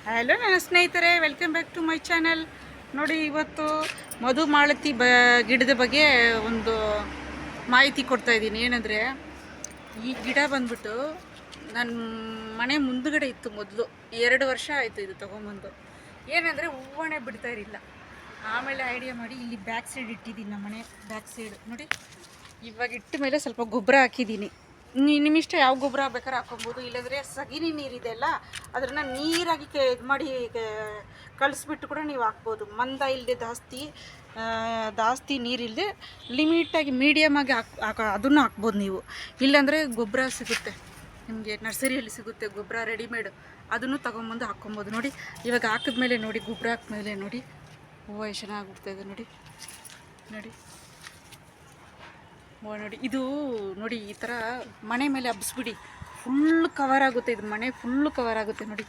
Hello ನನ್ನ ಸ್ನೇಹಿತರೆ, welcome back to my channel. ನೋಡಿ, ಇವತ್ತು ಮಧುಮಾಲತಿ ಗಿಡದ ಬಗ್ಗೆ ಒಂದು ಮಾಹಿತಿ ಕೊಡ್ತಾ ಇದ್ದೀನಿ. ಏನಂದರೆ, ಈ ಗಿಡ ಬಂದ್ಬಿಟ್ಟು ನನ್ನ ಮನೆ ಮುಂದುಗಡೆ ಇತ್ತು ಮೊದಲು. 2 ವರ್ಷ ಆಯಿತು ಇದು ತೊಗೊಂಬಂದು. ಏನಂದರೆ, ಹೂವಣೆ ಬಿಡ್ತಾ ಇರಲಿಲ್ಲ. ಆಮೇಲೆ ಐಡಿಯಾ ಮಾಡಿ ಇಲ್ಲಿ ಬ್ಯಾಕ್ ಸೈಡ್ ಇಟ್ಟಿದ್ದೀನಿ. ನಮ್ಮ ಮನೆ ಬ್ಯಾಕ್ ಸೈಡ್ ನೋಡಿ, ಇವಾಗ ಇಟ್ಟ ಮೇಲೆ ಸ್ವಲ್ಪ ಗೊಬ್ಬರ ಹಾಕಿದ್ದೀನಿ. ನಿಮ್ಮಿಷ್ಟ ಯಾವ ಗೊಬ್ಬರ ಬೇಕಾದ್ರೆ ಹಾಕೊಬೋದು. ಇಲ್ಲಾಂದರೆ ಸಗಣಿ ನೀರಿದೆ ಅಲ್ಲ, ಅದನ್ನು ನೀರಾಗಿ ಇದು ಮಾಡಿ ಕಳಿಸ್ಬಿಟ್ಟು ಕೂಡ ನೀವು ಹಾಕ್ಬೋದು. ಮಂದ ಇಲ್ಲದೆ ಜಾಸ್ತಿ ನೀರಿಲ್ಲದೆ ಲಿಮಿಟಾಗಿ ಮೀಡಿಯಮಾಗಿ ಅದನ್ನು ಹಾಕ್ಬೋದು ನೀವು. ಇಲ್ಲಾಂದರೆ ಗೊಬ್ಬರ ಸಿಗುತ್ತೆ ನಿಮಗೆ, ನರ್ಸರಿಯಲ್ಲಿ ಸಿಗುತ್ತೆ ಗೊಬ್ಬರ ರೆಡಿಮೇಡ್. ಅದನ್ನು ತೊಗೊಂಬಂದು ಹಾಕ್ಕೊಬೋದು. ನೋಡಿ, ಇವಾಗ ಹಾಕಿದ್ಮೇಲೆ ನೋಡಿ, ಗೊಬ್ಬರ ಹಾಕಿದ್ಮೇಲೆ ನೋಡಿ ಹೂವು ಎಷ್ಟು ಚೆನ್ನಾಗಿ ಹೋಗ್ತಾಯಿದೆ. ನೋಡಿ ನೋಡಿ ನೋಡಿ, ಇದು ನೋಡಿ, ಈ ಥರ ಮನೆ ಮೇಲೆ ಹಬ್ಬಿಸ್ಬಿಡಿ, ಫುಲ್ ಕವರ್ ಆಗುತ್ತೆ. ಇದು ಮನೆ ಫುಲ್ಲು ಕವರ್ ಆಗುತ್ತೆ ನೋಡಿ.